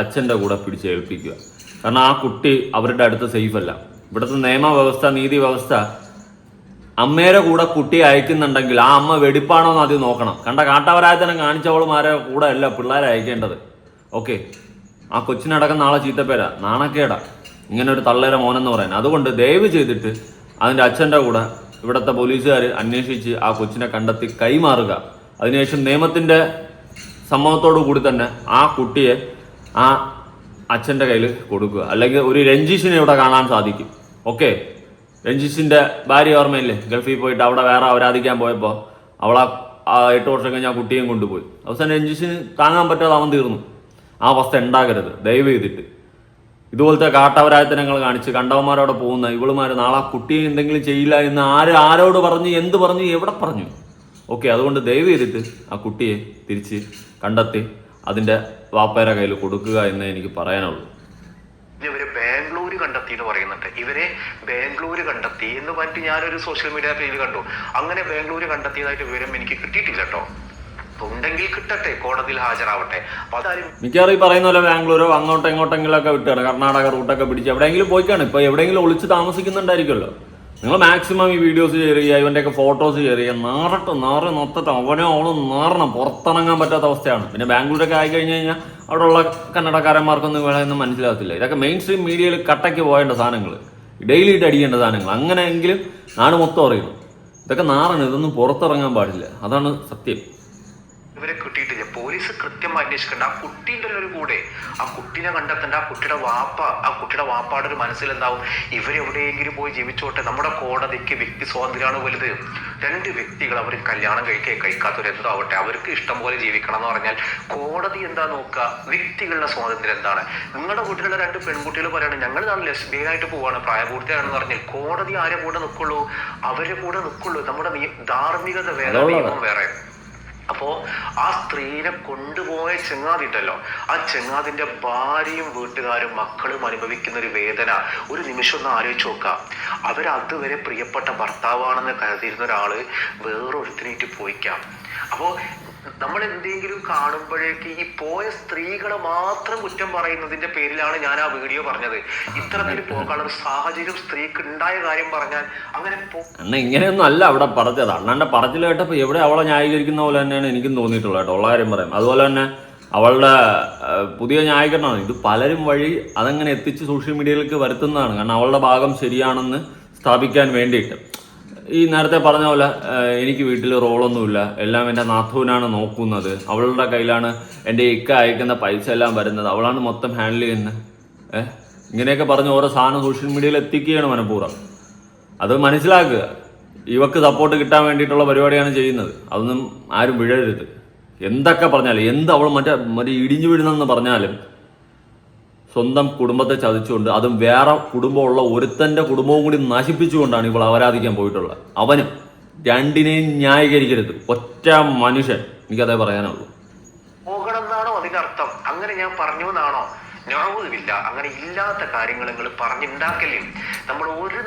അച്ഛൻ്റെ കൂടെ പിടിച്ചേൽപ്പിക്കുക. കാരണം ആ കുട്ടി അവരുടെ അടുത്ത് സേഫ് അല്ല. ഇവിടുത്തെ നിയമവ്യവസ്ഥ, നീതി വ്യവസ്ഥ അമ്മേരെ കൂടെ കുട്ടിയെ അയക്കുന്നുണ്ടെങ്കിൽ ആ അമ്മ വെടിപ്പാണോ എന്ന് ആദ്യം നോക്കണം. കണ്ട കാട്ടവരായത്തനം കാണിച്ചവളുമാരെ കൂടെ അല്ല പിള്ളേരെ അയക്കേണ്ടത്. ഓക്കെ, ആ കൊച്ചിനടക്കം നാളെ ചീത്തപ്പേരാ, നാണക്കേടാ ഇങ്ങനെ ഒരു തള്ളേരെ മോനെന്ന് പറയാൻ. അതുകൊണ്ട് ദയവ് ചെയ്തിട്ട് അതിൻ്റെ അച്ഛൻ്റെ കൂടെ ഇവിടുത്തെ പോലീസുകാർ അന്വേഷിച്ച് ആ കൊച്ചിനെ കണ്ടെത്തി കൈമാറുക. അതിനുശേഷം നിയമത്തിൻ്റെ സമ്മതത്തോടു കൂടി തന്നെ ആ കുട്ടിയെ ആ അച്ഛൻ്റെ കയ്യിൽ കൊടുക്കുക. അല്ലെങ്കിൽ ഒരു രഞ്ജിഷിനെ ഇവിടെ കാണാൻ സാധിക്കും. ഓക്കെ, രഞ്ജിഷിൻ്റെ ഭാര്യ ഓർമ്മയില്ലേ, ഗൾഫിൽ പോയിട്ട് അവിടെ വേറെ അവരാധിക്കാൻ പോയപ്പോൾ അവളാ 8 വർഷം കഴിഞ്ഞ് ആ കുട്ടിയും കൊണ്ടുപോയി. അവസാനം രഞ്ജിഷിന് താങ്ങാൻ പറ്റാതെ അവൻ തീർന്നു. ആ അവസ്ഥ ഉണ്ടാകരുത് ദയവ് ചെയ്തിട്ട്. ഇതുപോലത്തെ കാട്ടവരായത്തനങ്ങൾ കാണിച്ച് കണ്ടവന്മാരോടെ പോകുന്ന ഇവളുമാർ നാളെ ആ കുട്ടിയെ എന്തെങ്കിലും ചെയ്യില്ല എന്ന് ആരോട് പറഞ്ഞു, എന്ത് പറഞ്ഞു, എവിടെ പറഞ്ഞു? ഓക്കെ, അതുകൊണ്ട് ദയവ് ചെയ്തിട്ട് ആ കുട്ടിയെ തിരിച്ച് കണ്ടെത്തി അതിൻ്റെ വാപ്പയുടെ കയ്യിൽ കൊടുക്കുക എന്നേ എനിക്ക് പറയാനുള്ളൂ. ഇവരെ ബാംഗ്ലൂർ കണ്ടെത്തി എന്ന് പറയുന്നുണ്ട്. ഇവരെ ബാംഗ്ലൂർ കണ്ടെത്തി എന്ന് പറഞ്ഞിട്ട് ഞാനൊരു സോഷ്യൽ മീഡിയ പേജിൽ കണ്ടു. അങ്ങനെ ബാംഗ്ലൂർ കണ്ടെത്തിയതായിട്ട് വിവരം എനിക്ക് കിട്ടിയിട്ടില്ല കേട്ടോ. ഉണ്ടെങ്കിൽ കിട്ടട്ടെ, കോടതിയിൽ ഹാജരാവട്ടെ. അപ്പൊ അതാരും മിക്കവാറും ഈ പറയുന്ന പോലെ ബാംഗ്ലൂരോ എങ്ങോട്ടെങ്കിലൊക്കെ വിട്ടാണ്, കർണാടക റൂട്ടൊക്കെ പിടിച്ച് എവിടെയെങ്കിലും പോയിക്കാണ്. ഇപ്പൊ എവിടെയെങ്കിലും ഒളിച്ച് താമസിക്കുന്നുണ്ടായിരിക്കുമല്ലോ. നിങ്ങൾ മാക്സിമം ഈ വീഡിയോസ് ഷെയർ ചെയ്യുക, ഇവൻ്റെയൊക്കെ ഫോട്ടോസ് ഷെയർ ചെയ്യുക. നൊത്തട്ടെ അവനോ അവളും നാറണം, പുറത്തിറങ്ങാൻ പറ്റാത്ത അവസ്ഥയാണ്. പിന്നെ ബാംഗ്ലൂരൊക്കെ ആയി കഴിഞ്ഞ് കഴിഞ്ഞാൽ അവിടെയുള്ള കന്നഡക്കാരന്മാർക്കൊന്നും വേണമെന്ന് മനസ്സിലാകത്തില്ല. ഇതൊക്കെ മെയിൻ സ്ട്രീം മീഡിയയിൽ കട്ടയ്ക്ക് പോയേണ്ട സാധനങ്ങൾ, ഡെയിലി ഇട്ട് അടിക്കേണ്ട സാധനങ്ങൾ. അങ്ങനെയെങ്കിലും നാട് മൊത്തം അറിയണം. ഇതൊക്കെ നാറണം, ഇതൊന്നും പുറത്തിറങ്ങാൻ പാടില്ല. അതാണ് സത്യം. ഇവരെ കിട്ടിയിട്ടില്ല. പോലീസ് കൃത്യമായി അന്വേഷിക്കേണ്ട. ആ കുട്ടീൻ്റെ ഒരു കൂടെ ആ കുട്ടീനെ കണ്ടെത്തേണ്ട. ആ കുട്ടിയുടെ വാപ്പാടെ ഒരു മനസ്സിലെന്താവും, ഇവരെവിടെയെങ്കിലും പോയി ജീവിച്ചോട്ടെ, നമ്മുടെ കോടതിക്ക് വ്യക്തി സ്വാതന്ത്ര്യമാണ് വലുത്. 2 വ്യക്തികൾ അവർ കല്യാണം കഴിക്കാത്തവരെന്താവട്ടെ, അവർക്ക് ഇഷ്ടം പോലെ ജീവിക്കണം എന്ന് പറഞ്ഞാൽ കോടതി എന്താ നോക്കുക? വ്യക്തികളുടെ സ്വാതന്ത്ര്യം എന്താണ്? നിങ്ങളുടെ വീട്ടിലുള്ള 2 പെൺകുട്ടികൾ പറയാണ് ഞങ്ങൾ നാളെ ലെസ്ബിയനായിട്ട് പോവാണ്, പ്രായപൂർത്തിയാണെന്ന് പറഞ്ഞാൽ കോടതി ആരെ കൂടെ നിൽക്കുള്ളൂ? അവരെ കൂടെ നിൽക്കുള്ളൂ. നമ്മുടെ ധാർമ്മികത വേറെ, നിയമം വേറെ. അപ്പോ ആ സ്ത്രീനെ കൊണ്ടുപോയ ചെങ്ങാതി ഉണ്ടല്ലോ, ആ ചെങ്ങാതിന്റെ ഭാര്യയും വീട്ടുകാരും മക്കളും അനുഭവിക്കുന്ന ഒരു വേദന ഒരു നിമിഷം ഒന്ന് ആലോചിച്ച് നോക്കുക. അവരതുവരെ പ്രിയപ്പെട്ട ഭർത്താവാണെന്ന് കരുതിയിരുന്ന ഒരാള് വേറൊരുത്തിനേറ്റ് പോയിക്കാം. അപ്പോ നമ്മൾ എന്തെങ്കിലും കാണുമ്പോഴേക്ക് ഈ പോയ സ്ത്രീകളെ മാത്രം കുറ്റം പറയുന്നതിന്റെ പേരിലാണ് ഞാൻ ആ വീഡിയോ പറഞ്ഞത്. ഇത്തരത്തിൽ പോകാനുള്ള ഒരു സാഹചര്യം സ്ത്രീക്ക് ഉണ്ടായ കാര്യം പറഞ്ഞാൽ അങ്ങനെ അണ്ണ ഇങ്ങനെയൊന്നും അല്ല അവിടെ പറഞ്ഞത്. അണ്ണന്റെ പറച്ചിൽ കേട്ടപ്പോൾ എവിടെ അവളെ ന്യായീകരിക്കുന്ന പോലെ തന്നെയാണ് എനിക്കും തോന്നിയിട്ടുള്ളത് കേട്ടോ, ഉള്ള കാര്യം പറയാം. അതുപോലെ തന്നെ അവളുടെ പുതിയ ന്യായീകരണമാണ് ഇത്. പലരും വഴി അതങ്ങനെ എത്തിച്ച് സോഷ്യൽ മീഡിയയിലേക്ക് വരുത്തുന്നതാണ്. കാരണം അവളുടെ ഭാഗം ശരിയാണെന്ന് സ്ഥാപിക്കാൻ വേണ്ടിയിട്ട്. ഈ നേരത്തെ പറഞ്ഞ പോലെ എനിക്ക് വീട്ടിൽ റോളൊന്നുമില്ല, എല്ലാം എൻ്റെ നാഥൂനാണ് നോക്കുന്നത്, അവളുടെ കയ്യിലാണ് എൻ്റെ ഇക്ക അയക്കുന്ന പൈസ എല്ലാം വരുന്നത്, അവളാണ് മൊത്തം ഹാൻഡിൽ ചെയ്യുന്നത്. ഇങ്ങനെയൊക്കെ പറഞ്ഞ് ഓരോ സാധനം സോഷ്യൽ മീഡിയയിൽ എത്തിക്കുകയാണ് മനഃപൂർവ്വം. അത് മനസ്സിലാക്കുക. ഇവക്ക് സപ്പോർട്ട് കിട്ടാൻ വേണ്ടിയിട്ടുള്ള പരിപാടിയാണ് ചെയ്യുന്നത്. അതൊന്നും ആരും വീഴരുത്. എന്തൊക്കെ പറഞ്ഞാലും, അവൾ മറ്റേ ഇടിഞ്ഞു വീഴുന്നെന്ന് പറഞ്ഞാലും സ്വന്തം കുടുംബത്തെ ചതിച്ചുകൊണ്ട്, അതും വേറെ കുടുംബമുള്ള ഒരുത്തൻ്റെ കുടുംബവും കൂടി നശിപ്പിച്ചുകൊണ്ടാണ് ഇവൾ അപരാധിക്കാൻ പോയിട്ടുള്ളത്. അവനും രണ്ടിനെയും ന്യായീകരിക്കരുത്. ഒറ്റ മനുഷ്യൻ, എനിക്കതേ പറയാനുള്ളൂ. പോകണം എന്നാണോ അതിനർത്ഥം? അങ്ങനെ ഞാൻ പറഞ്ഞു എന്നാണോ? ഞാവുമില്ല. അങ്ങനെ ഇല്ലാത്ത കാര്യങ്ങൾ നിങ്ങൾ പറഞ്ഞുണ്ടാക്കല്ലേ. നമ്മൾ ഒരു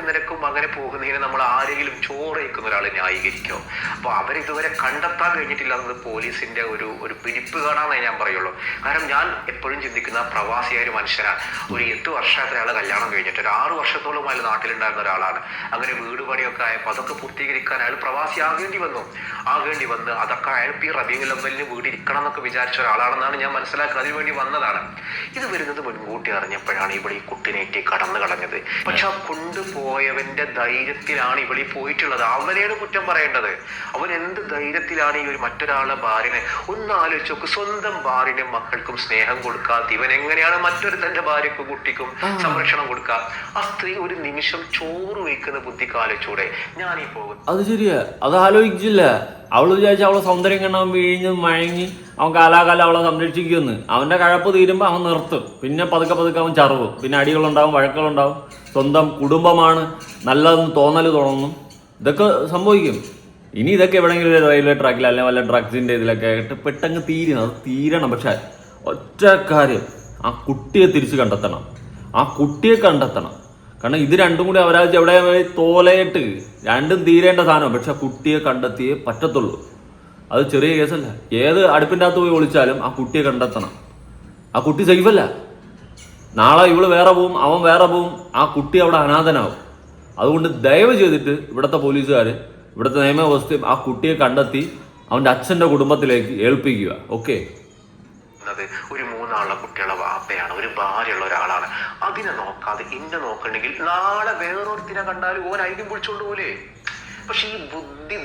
നിലക്കും അങ്ങനെ പോകുന്നതിന് നമ്മൾ ആരെങ്കിലും ചോറ് വയ്ക്കുന്ന ഒരാളെ ന്യായീകരിക്കോ? അപ്പൊ അവരിതുവരെ കണ്ടെത്താൻ കഴിഞ്ഞിട്ടില്ലാത്തത് പോലീസിന്റെ ഒരു പിടിപ്പ് കാണാന്നേ ഞാൻ പറയുള്ളൂ. കാരണം ഞാൻ എപ്പോഴും ചിന്തിക്കുന്ന പ്രവാസിയായ ഒരു മനുഷ്യനാണ്. ഒരു 8 വർഷമായിട്ട് അയാൾ കല്യാണം കഴിഞ്ഞിട്ട് ഒരു 6 വർഷത്തോളം അയാൾ നാട്ടിലുണ്ടായിരുന്ന ഒരാളാണ്. അങ്ങനെ വീട് പണിയൊക്കെ ആയപ്പോൾ അതൊക്കെ പൂർത്തീകരിക്കാൻ അയാൾ പ്രവാസി ആകേണ്ടി വന്ന് അതൊക്കെ അയാൾ ഈ റബീഉൽ അവ്വലിന് വീട് ഇരിക്കണം എന്നൊക്കെ വിചാരിച്ച ഒരാളാണെന്നാണ് ഞാൻ മനസ്സിലാക്കുക. അതിനുവേണ്ടി വന്നതാണ്. ഇത് വരുന്നത് മുൻകൂട്ടി അറിഞ്ഞപ്പോഴാണ് ഇവിടെ ഈ കുട്ടിനേറ്റ് കടന്നു കളഞ്ഞത്. പക്ഷെ ആ കൊണ്ടുപോയവന്റെ ധൈര്യത്തിലാണ് ഇവിടെ പോയിട്ടുള്ളത്. അവനെയാണ് കുറ്റം പറയേണ്ടത്. അവൻ എന്ത് ധൈര്യത്തിലാണ് ഈ ഒരു മറ്റൊരാളെ ഭാര്യനെ ഒന്ന് ആലോചിച്ച് നോക്ക്. സ്വന്തം ഭാര്യനും മക്കൾക്കും സ്നേഹം കൊടുക്കാത്ത ഇവൻ എങ്ങനെയാണ് മറ്റൊരു തന്റെ ഭാര്യക്കും കുട്ടിക്കും സംരക്ഷണം കൊടുക്കുക? ആ സ്ത്രീ ഒരു നിമിഷം ചോറ് വയ്ക്കുന്ന ബുദ്ധിക്ക് ആലോചിച്ചൂടെ? ഞാനീ പോകും. അത് ശരിയാ, അത് ആലോചിച്ചില്ല. അവള് വിചാരിച്ച അവളെ സൗന്ദര്യം കണ്ടവൻ വീഴിഞ്ഞ് മയങ്ങി അവൻ കാലാകാലം അവളെ സംരക്ഷിക്കുമെന്ന്. അവന്റെ കഴപ്പ് തീരുമ്പോൾ അവൻ നിർത്തും. പിന്നെ പതുക്കെ അവൻ ചറവും. പിന്നെ അടികളുണ്ടാവും, വഴക്കുകളുണ്ടാവും. സ്വന്തം കുടുംബമാണ് നല്ലതെന്ന് തോന്നൽ തുടങ്ങും. ഇതൊക്കെ സംഭവിക്കും. ഇനി ഇതൊക്കെ എവിടെയെങ്കിലും ഒരു റെയിൽവേ ട്രാക്കിൽ അല്ലെങ്കിൽ വല്ല ഡ്രഗ്സിന്റെ ഇതിലൊക്കെ ആയിട്ട് പെട്ടെന്ന് അത് തീരണം. പക്ഷെ ഒറ്റ കാര്യം, ആ കുട്ടിയെ തിരിച്ചു കണ്ടെത്തണം. കാരണം ഇത് രണ്ടും കൂടി അവരാജ് എവിടെ തോലയിട്ട് രണ്ടും തീരേണ്ട സാധനം. പക്ഷെ കുട്ടിയെ കണ്ടെത്തിയേ പറ്റത്തുള്ളൂ. അത് ചെറിയ കേസല്ല. ഏത് അടുപ്പിൻ്റെ അകത്ത് പോയി ഒളിച്ചാലും ആ കുട്ടിയെ കണ്ടെത്തണം. ആ കുട്ടി സേഫല്ല. നാളെ ഇവള് വേറെ പോവും, അവൻ വേറെ പോവും, ആ കുട്ടി അവിടെ അനാഥനാവും. അതുകൊണ്ട് ദയവ് ചെയ്തിട്ട് ഇവിടുത്തെ പോലീസുകാർ, ഇവിടുത്തെ നിയമവ്യവസ്ഥയും ആ കുട്ടിയെ കണ്ടെത്തി അവൻ്റെ അച്ഛൻ്റെ കുടുംബത്തിലേക്ക് ഏൽപ്പിക്കുക. ഓക്കെ, ഒരു 3 ആളുള്ള കുട്ടികളെ വാപ്പയാണ്, ഒരു ഭാര്യയുള്ള ഒരാളാണ്. അതിനെ നോക്കാതെ ഇന്നെ നോക്കണമെങ്കിൽ നാളെ വേറൊരുത്തിനെ കണ്ടാലും ഓൻ ഐക്യം പിടിച്ചോണ്ട് പോലെ. പക്ഷെ ഈ ബുദ്ധി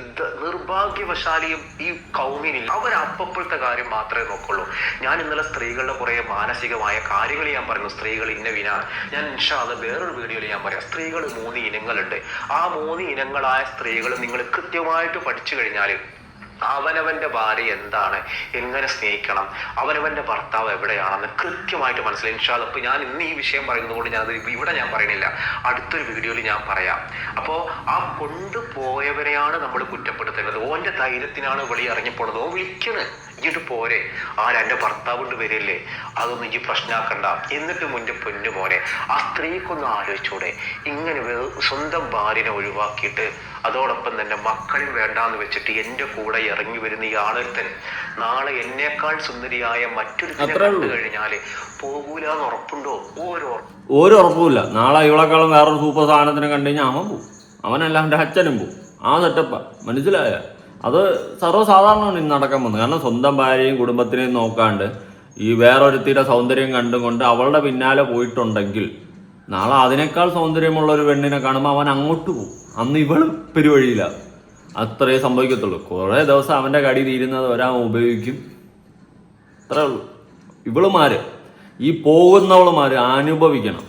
നിർഭാഗ്യവശാലിയും ഈ കൗമിനിൽ അവരപ്പോഴത്തെ കാര്യം മാത്രമേ നോക്കുള്ളൂ. ഞാൻ ഇന്നലെ സ്ത്രീകളുടെ കുറെ മാനസികമായ കാര്യങ്ങൾ ഞാൻ പറഞ്ഞു. സ്ത്രീകൾ ഇന്ന വിനാണ്. ഞാൻ ഇൻഷാ അല്ലാഹ് വേറൊരു വീഡിയോയിൽ ഞാൻ പറയാം. സ്ത്രീകൾ 3 ഇനങ്ങളുണ്ട്. ആ 3 ഇനങ്ങളായ സ്ത്രീകൾ നിങ്ങൾ കൃത്യമായിട്ട് പഠിച്ചു കഴിഞ്ഞാൽ അവനവന്റെ ഭാര്യ എന്താണ്, എങ്ങനെ സ്നേഹിക്കണം, അവനവന്റെ ഭർത്താവ് എവിടെയാണെന്ന് കൃത്യമായിട്ട് മനസ്സിലായി. ഇൻഷാ അല്ലാഹ്. ഞാൻ ഇന്ന് ഈ വിഷയം പറയുന്നത് കൊണ്ട് ഞാൻ ഇവിടെ പറയണില്ല, അടുത്തൊരു വീഡിയോയിൽ ഞാൻ പറയാം. അപ്പോൾ ആ കൊണ്ടുപോയവരെയാണ് നമ്മൾ കുറ്റപ്പെടുത്തേണ്ടത്. ഓന്റെ ധൈര്യത്തിനാണ് വെളി ഇറങ്ങിപ്പോണത്. ഓ വിളിക്കണ് ഇങ്ങോട്ട് പോരെ, എൻ്റെ ഭർത്താവ് കൊണ്ട് വരില്ലേ, അതൊന്നും ഈ പ്രശ്നമാക്കണ്ട. എന്നിട്ട് മുന്നേ പൊന്നു മോനെ ആ സ്ത്രീക്കൊന്ന് ആലോചിച്ചൂടെ? ഇങ്ങനെ സ്വന്തം ഭാര്യനെ ഒഴിവാക്കിയിട്ട് അതോടൊപ്പം തന്നെ മക്കളും വേണ്ടാന്ന് വെച്ചിട്ട് എൻ്റെ കൂടെ ഇറങ്ങി വരുന്ന ഈ ആളെത്തൻ നാളെ എന്നേക്കാൾ സുന്ദരിയായ മറ്റൊരു കണ്ടു കഴിഞ്ഞാല് പോകൂല എന്ന് ഉറപ്പുണ്ടോ? ഒരു ഉറപ്പുമില്ല. നാളെ ഇവളെക്കാളും വേറൊരു സൂപ്പർ സാധനത്തിനെ കണ്ടു കഴിഞ്ഞാൽ അവൻ പോവും. അവനല്ല അവൻ്റെ അച്ഛനും പോവും. ആ സെറ്റപ്പാ. മനസ്സിലായ? അത് സർവ്വസാധാരണമാണ് ഇന്ന് നടക്കാൻ പോകുന്നത്. കാരണം സ്വന്തം ഭാര്യയും കുടുംബത്തിനെയും നോക്കാണ്ട് ഈ വേറൊരുത്തിയുടെ സൗന്ദര്യം കണ്ടുകൊണ്ട് അവളുടെ പിന്നാലെ പോയിട്ടുണ്ടെങ്കിൽ നാളെ അതിനേക്കാൾ സൗന്ദര്യമുള്ള ഒരു പെണ്ണിനെ കാണുമ്പോൾ അവൻ അങ്ങോട്ട് പോകും. അന്ന് ഇവള് പെരുവഴിയില്ല. അത്രേ സംഭവിക്കത്തുള്ളൂ. കുറേ ദിവസം അവൻ്റെ കടി തീരുന്നത് ഒരാൾ ഉപയോഗിക്കും. അത്രേ ഉള്ളൂ. ഇവളുമാര്, ഈ പോകുന്നവളുമാര് അനുഭവിക്കണം.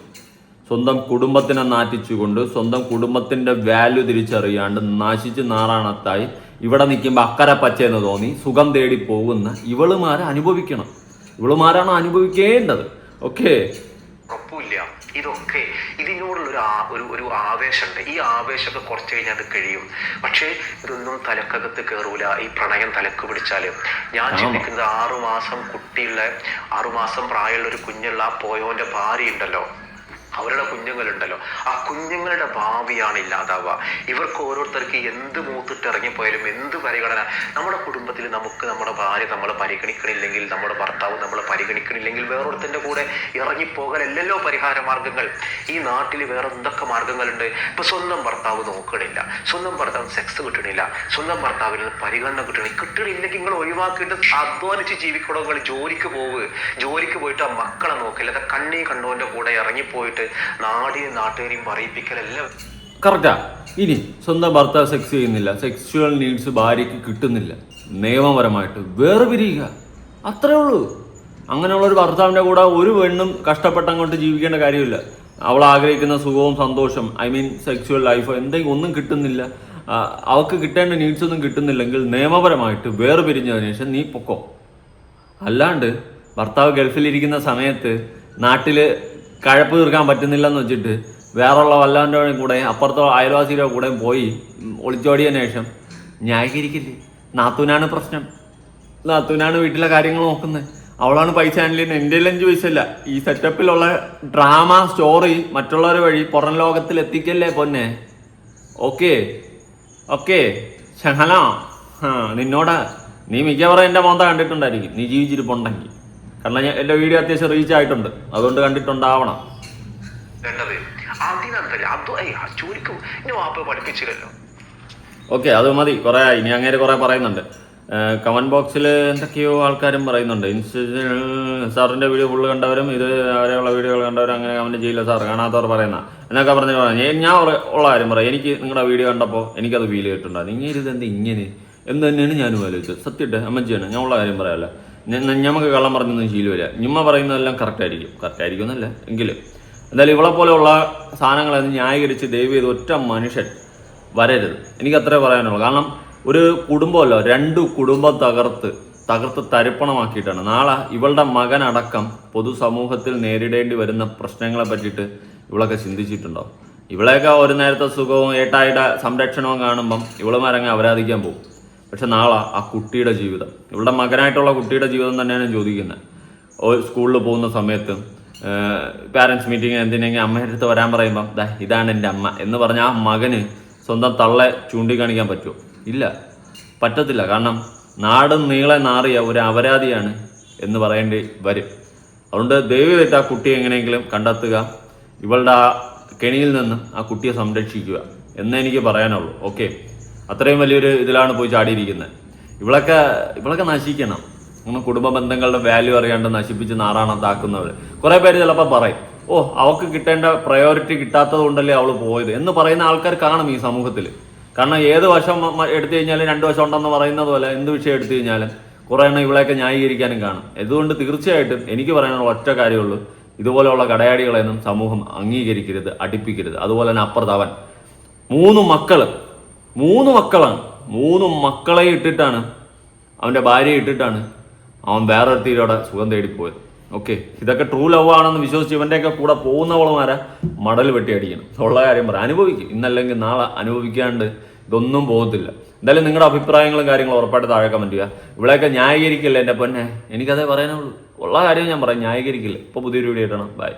സ്വന്തം കുടുംബത്തിനെ നാറ്റിച്ചുകൊണ്ട്, സ്വന്തം കുടുംബത്തിന്റെ വാല്യൂ തിരിച്ചറിയാണ്ട് നശിച്ച് നാറാണത്തായി ഇവിടെ നിൽക്കുമ്പോൾ അക്കരെ പച്ചയെന്ന് തോന്നി സുഖം തേടി പോകുന്ന ഇവളുമാരെ അനുഭവിക്കണം. ഇവളുമാരാണ് അനുഭവിക്കേണ്ടത്. ഓക്കെ, ഉറപ്പില്ല. ഇതൊക്കെ ഇതിനോടുള്ള ഒരു ആവേശമുണ്ട്. ഈ ആവേശമൊക്കെ കുറച്ച് കഴിഞ്ഞാൽ അത് കഴിയും. പക്ഷേ ഇതൊന്നും തലക്കകത്ത് കയറൂല. ഈ പ്രണയം തലക്ക് പിടിച്ചാല് ഞാൻ ചിന്തിക്കുന്നത് 6 മാസം കുട്ടിയുള്ള 6 മാസം പ്രായമുള്ള ഒരു കുഞ്ഞുള്ള ആ പോയോന്റെ ഭാര്യ ഉണ്ടല്ലോ, അവരുടെ കുഞ്ഞുങ്ങളുണ്ടല്ലോ, ആ കുഞ്ഞുങ്ങളുടെ ഭാവിയാണ് ഇല്ലാതാവുക. ഇവർക്ക് ഓരോരുത്തർക്ക് എന്ത് മൂത്തിട്ട് ഇറങ്ങിപ്പോയാലും എന്ത് പരിഗണന നമ്മുടെ കുടുംബത്തിൽ നമുക്ക് നമ്മുടെ ഭാര്യ നമ്മളെ പരിഗണിക്കണില്ലെങ്കിൽ, നമ്മുടെ ഭർത്താവ് നമ്മളെ പരിഗണിക്കണില്ലെങ്കിൽ വേറൊരുത്തൻ്റെ കൂടെ ഇറങ്ങിപ്പോകലല്ലോ പരിഹാര മാർഗങ്ങൾ. ഈ നാട്ടിൽ വേറെ എന്തൊക്കെ മാർഗങ്ങളുണ്ട്? ഇപ്പൊ സ്വന്തം ഭർത്താവ് നോക്കണില്ല, സ്വന്തം ഭർത്താവ് സെക്സ് കിട്ടണില്ല, സ്വന്തം ഭർത്താവിന് പരിഗണന കിട്ടണില്ലെങ്കിൽ നിങ്ങൾ ഒഴിവാക്കിയിട്ട് അധ്വാനിച്ച് ജീവിക്കണോ? നിങ്ങൾ ജോലിക്ക് പോയിട്ട് ആ മക്കളെ നോക്കില്ല, അത് കണ്ണീ കണ്ടോന്റെ കൂടെ ഇറങ്ങിപ്പോയിട്ട് നാട്ടുകാരെയും പറയിപ്പിക്കലല്ല. കറക്റ്റാ. ഇനി സ്വന്തം ഭർത്താവ് സെക്സ് ചെയ്യുന്നില്ല, സെക്സ്വൽ നീഡ്സ് ഭാര്യയ്ക്ക് കിട്ടുന്നില്ല, നിയമപരമായിട്ട് വേർപിരിയുക. അത്രേ ഉള്ളൂ. അങ്ങനെയുള്ള ഒരു ഭർത്താവിൻ്റെ കൂടെ ഒരു പെണ്ണും കഷ്ടപ്പെട്ടങ്ങോട്ട് ജീവിക്കേണ്ട കാര്യമില്ല. അവൾ ആഗ്രഹിക്കുന്ന സുഖവും സന്തോഷം, ഐ മീൻ സെക്സ്വൽ ലൈഫ് എന്തെങ്കിലും ഒന്നും കിട്ടുന്നില്ല, അവൾക്ക് കിട്ടേണ്ട നീഡ്സ് ഒന്നും കിട്ടുന്നില്ലെങ്കിൽ നിയമപരമായിട്ട് വേർപിരിഞ്ഞതിന് ശേഷം നീ പൊക്കോ. അല്ലാണ്ട് ഭർത്താവ് ഗൾഫിലിരിക്കുന്ന സമയത്ത് നാട്ടിൽ കഴപ്പ് തീർക്കാൻ പറ്റുന്നില്ലെന്ന് വെച്ചിട്ട് വേറെയുള്ള വല്ലവൻ്റെ കൂടെ അപ്പുറത്തെ അയൽവാസിയുടെ കൂടെ പോയി ഒളിച്ചോടിയതിനു ശേഷം ന്യായീകരിക്കില്ലേ? നാത്തൂനാണ് പ്രശ്നം, നാത്തൂനാണ് വീട്ടിലെ കാര്യങ്ങൾ നോക്കുന്നത്, അവളാണ് പൈസ ഹാൻഡിൽ ചെയ്യുന്നത്. എൻ്റെ 5 പൈസയില്ല. ഈ സെറ്റപ്പിലുള്ള ഡ്രാമ സ്റ്റോറി മറ്റുള്ളവർ വഴി പുറം ലോകത്തിൽ എത്തിക്കല്ലേ പൊന്നെ. ഓക്കെ ഓക്കെ ശഹല, നിന്നോട് നീ മിക്കവാറും എൻ്റെ മോന്ത കണ്ടിട്ടുണ്ടായിരിക്കും, നീ ജീവിച്ചിരിപ്പുണ്ടെങ്കിൽ. കാരണം എൻ്റെ വീഡിയോ അത്യാവശ്യം റീച്ച് ആയിട്ടുണ്ട്, അതുകൊണ്ട് കണ്ടിട്ടുണ്ടാവണം. ഓക്കെ, അത് മതി, കുറേ ആയി. ഇനി അങ്ങനെ കുറേ പറയുന്നുണ്ട്. കമന്റ് ബോക്സിൽ എന്തൊക്കെയോ ആൾക്കാരും പറയുന്നുണ്ട്. സാറിൻ്റെ വീഡിയോ ഫുള്ള് കണ്ടവരും ഇത് അവരെയുള്ള വീഡിയോകൾ കണ്ടവരും അങ്ങനെ കമന്റ് ചെയ്യില്ല സാർ, കാണാത്തവർ പറയുന്ന എന്നൊക്കെ പറഞ്ഞു. ഞാൻ ഉള്ള കാര്യം പറയാം, എനിക്ക് നിങ്ങളുടെ വീഡിയോ കണ്ടപ്പോൾ എനിക്കത് ഫീൽ ചെയ്തിട്ടുണ്ടായിരുന്നു. ഇങ്ങനെ ഇതെന്ത് ഇങ്ങനെ എന്ന് തന്നെയാണ് ഞാനും ആലോചിച്ചത്. സത്യമായിട്ട് അമ്മച്ചിയാണ്, ഞാൻ ഉള്ള കാര്യം പറയാമല്ല. നമുക്ക് കള്ളം പറഞ്ഞൊന്നും ശീലമില്ല. ഞമ്മ പറയുന്നതെല്ലാം കറക്റ്റായിരിക്കും എന്നല്ല എങ്കിലും എന്തായാലും ഇവളെ പോലെയുള്ള സാധനങ്ങളെന്ന് ന്യായീകരിച്ച് ദയവ് ചെയ്ത് ഒറ്റ മനുഷ്യൻ വരരുത്. എനിക്ക് അത്രേ പറയാനുള്ളൂ. കാരണം ഒരു കുടുംബമല്ലോ, 2 കുടുംബം തകർത്ത് തരിപ്പണമാക്കിയിട്ടാണ്. നാളെ ഇവളുടെ മകനടക്കം പൊതുസമൂഹത്തിൽ നേരിടേണ്ടി വരുന്ന പ്രശ്നങ്ങളെ പറ്റിയിട്ട് ഇവളൊക്കെ ചിന്തിച്ചിട്ടുണ്ടാവും. ഇവളെയൊക്കെ ഒരു നേരത്തെ സുഖവും ഏട്ടായുടെ സംരക്ഷണവും കാണുമ്പം ഇവളുമാരങ്ങ് അപരാധിക്കാൻ പോകും. പക്ഷെ നാളെ ആ കുട്ടിയുടെ ജീവിതം, ഇവളുടെ മകനായിട്ടുള്ള കുട്ടിയുടെ ജീവിതം തന്നെയാണ് ചോദിക്കുന്നത്. സ്കൂളിൽ പോകുന്ന സമയത്ത് പാരൻസ് മീറ്റിംഗ് എന്തിനെങ്കിൽ അമ്മയുടെ അടുത്ത് വരാൻ പറയുമ്പം ഇതാണ് എൻ്റെ അമ്മ എന്ന് പറഞ്ഞാൽ ആ മകന് സ്വന്തം തള്ളെ ചൂണ്ടിക്കാണിക്കാൻ പറ്റുമോ? ഇല്ല, പറ്റത്തില്ല. കാരണം നാടും നീളെ നാറിയ ഒരു അപരാധിയാണ് എന്ന് പറയേണ്ടി വരും. അതുകൊണ്ട് ദയവായിട്ട് ആ കുട്ടിയെ എങ്ങനെയെങ്കിലും കണ്ടെത്തുക, ഇവളുടെ ആ കെണിയിൽ നിന്നും ആ കുട്ടിയെ സംരക്ഷിക്കുക എന്നേ എനിക്ക് പറയാനുള്ളൂ. ഓക്കെ, അത്രയും വലിയൊരു ഇതിലാണ് പോയി ചാടിയിരിക്കുന്നത്. ഇവളൊക്കെ നശിക്കണം. നമ്മൾ കുടുംബ ബന്ധങ്ങളുടെ വാല്യൂ അറിയാണ്ട് നശിപ്പിച്ച് നാറാണത്താക്കുന്നവർ കുറേ പേര് ചിലപ്പോൾ പറയും, അവൾക്ക് കിട്ടേണ്ട പ്രയോറിറ്റി കിട്ടാത്തത് കൊണ്ടല്ലേ അവൾ പോയത് എന്ന് പറയുന്ന ആൾക്കാർ കാണും ഈ സമൂഹത്തിൽ. കാരണം ഏത് വശം എടുത്തു കഴിഞ്ഞാലും 2 വശം ഉണ്ടെന്ന് പറയുന്നത് പോലെ എന്ത് വിഷയം എടുത്തു കഴിഞ്ഞാലും കുറേ എണ്ണം ഇവളെയൊക്കെ ന്യായീകരിക്കാനും കാണും. അതുകൊണ്ട് തീർച്ചയായിട്ടും എനിക്ക് പറയാനുള്ള ഒറ്റ കാര്യമുള്ളൂ, ഇതുപോലെയുള്ള കടയാടികളെയൊന്നും സമൂഹം അംഗീകരിക്കരുത്, അടുപ്പിക്കരുത്. അതുപോലെ തന്നെ അപ്പുറത്തവൻ 3 മക്കളാണ്. 3 മക്കളെ ഇട്ടിട്ടാണ്, അവൻ്റെ ഭാര്യയെ ഇട്ടിട്ടാണ് അവൻ വേറൊരുത്തിയിലൂടെ സുഖം തേടിപ്പോയത്. ഓക്കെ, ഇതൊക്കെ ട്രൂ ലവ് ആണെന്ന് വിശ്വസിച്ച് ഇവൻ്റെയൊക്കെ കൂടെ പോകുന്നവളുമാരെ മടൽ വെട്ടി അടിക്കണം. ഉള്ള കാര്യം പറയാം, അനുഭവിക്കും. ഇന്നല്ലെങ്കിൽ നാളെ അനുഭവിക്കാണ്ട് ഇതൊന്നും പോകത്തില്ല. എന്തായാലും നിങ്ങളുടെ അഭിപ്രായങ്ങളും കാര്യങ്ങളും ഉറപ്പായിട്ട് താഴെ കമന്റ് ചെയ്യുക. ഇവിടെയൊക്കെ ന്യായീകരിക്കില്ല എൻ്റെ പൊന്നെ, എനിക്കതേ പറയാനുള്ളൂ. ഉള്ള കാര്യം ഞാൻ പറയാം, ന്യായീകരിക്കില്ല. ഇപ്പോൾ പുതിയൊരു വീഡിയോ ഇടണം. ബൈ.